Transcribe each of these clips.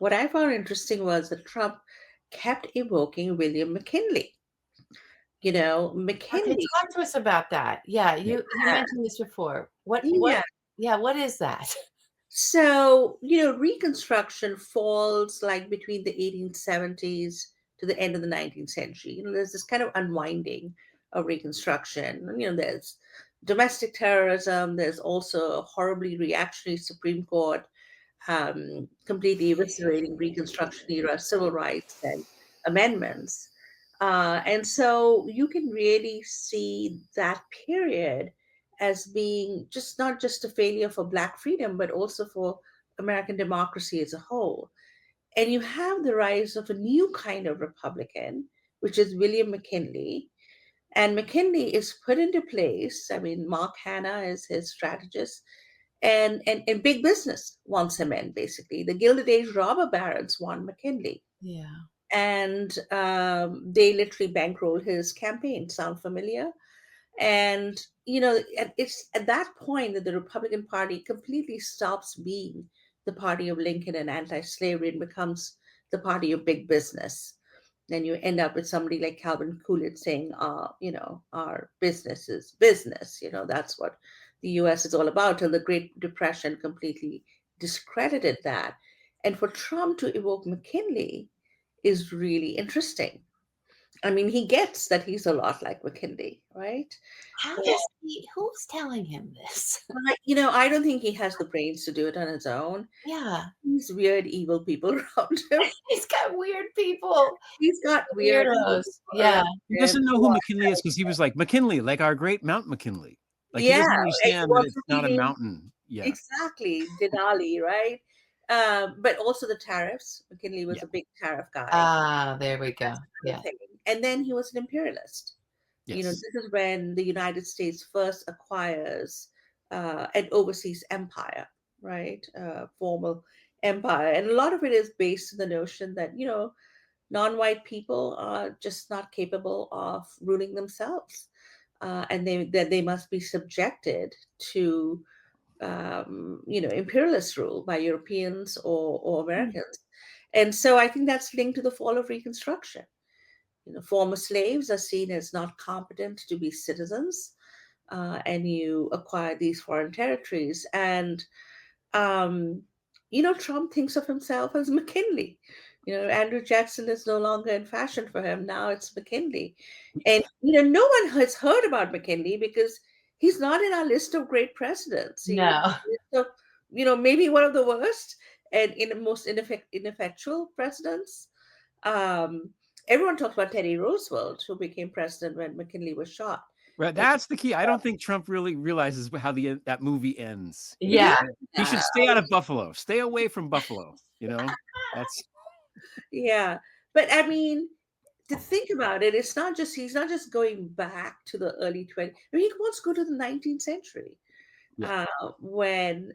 what I found interesting was that Trump kept evoking William McKinley. Okay, McKinley. talk to us about that. Yeah, you Yeah. mentioned this before. What Yeah. yeah, what is that? So, Reconstruction falls like between the 1870s to the end of the 19th century. There's this kind of unwinding of Reconstruction. There's domestic terrorism, there's also a horribly reactionary Supreme Court completely eviscerating Reconstruction era civil rights and amendments. And so you can really see that period as being just not just a failure for Black freedom, but also for American democracy as a whole. And you have the rise of a new kind of Republican, which is William McKinley. And McKinley is put into place. I mean, Mark Hanna is his strategist, and big business wants him in, basically. The Gilded Age robber barons want McKinley. Yeah. And they literally bankroll his campaign. Sound familiar? And, it's at that point that the Republican Party completely stops being the party of Lincoln and anti slavery and becomes the party of big business. Then you end up with somebody like Calvin Coolidge saying, our business is business. That's what the US is all about. Till the Great Depression completely discredited that. And for Trump to evoke McKinley is really interesting. I mean, he gets that he's a lot like McKinley, right? How does he who's telling him this? I don't think he has the brains to do it on his own. Yeah. These weird, evil people around him. He's got weird people. He's got weird Weirdos. people Yeah. around He him doesn't know who who are, McKinley is because he was like, "McKinley, like our great Mount McKinley." Like, he yeah, doesn't and he understand that wants it's to not a rename mountain yet. exactly Denali, right? But also the tariffs. McKinley was Yeah. a big tariff guy. Ah, there we go. That's another Yeah. thing. And then he was an imperialist. Yes. This is when the United States first acquires an overseas empire, right? Formal empire. And a lot of it is based on the notion that, non-white people are just not capable of ruling themselves. And that they must be subjected to, imperialist rule by Europeans or Mm. Americans. And so I think that's linked to the fall of Reconstruction. Former slaves are seen as not competent to be citizens, and you acquire these foreign territories. And um, Trump thinks of himself as McKinley. Andrew Jackson is no longer in fashion for him. Now it's McKinley. And, no one has heard about McKinley because he's not in our list of great presidents. He was No. on the list of, maybe one of the worst and in the most ineffectual presidents. Um, Everyone talks about Teddy Roosevelt, who became president when McKinley was shot. Right. That's the key. I don't think Trump really realizes how that movie ends. Yeah. He should stay out of Buffalo. Stay away from Buffalo. That's Yeah. But I mean, to think about it, he's not just going back to the early 20s. I mean, he wants to go to the 19th century yeah. when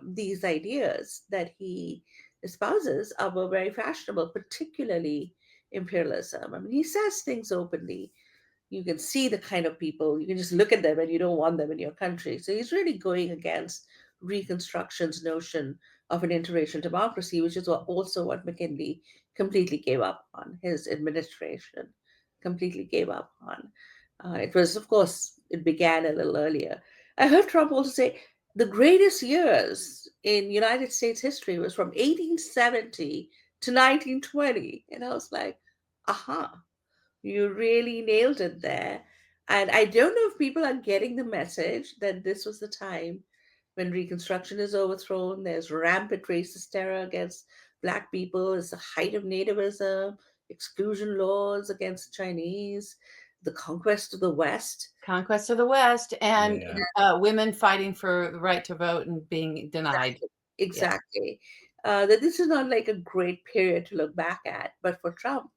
these ideas that he espouses were very fashionable, particularly imperialism. I mean, he says things openly. You can see the kind of people, you can just look at them and you don't want them in your country. So he's really going against Reconstruction's notion of an interracial democracy, which is also what McKinley completely gave up on, his administration completely gave up on. It was, of course, it began a little earlier. I heard Trump also say the greatest years in United States history was from 1870 to 1920. And I was like, aha, you really nailed it there. And I don't know if people are getting the message that this was the time when Reconstruction is overthrown. There's rampant racist terror against Black people. It's the height of nativism, exclusion laws against Chinese, the conquest of the West. Conquest of the West and Yeah. women fighting for the right to vote and being denied. Yeah. Exactly. That this is not like a great period to look back at, but for Trump,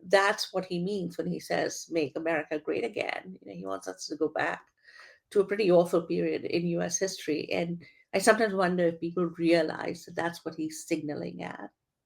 that's what he means when he says make America great again. He wants us to go back to a pretty awful period in US history. And I sometimes wonder if people realize that that's what he's signaling at.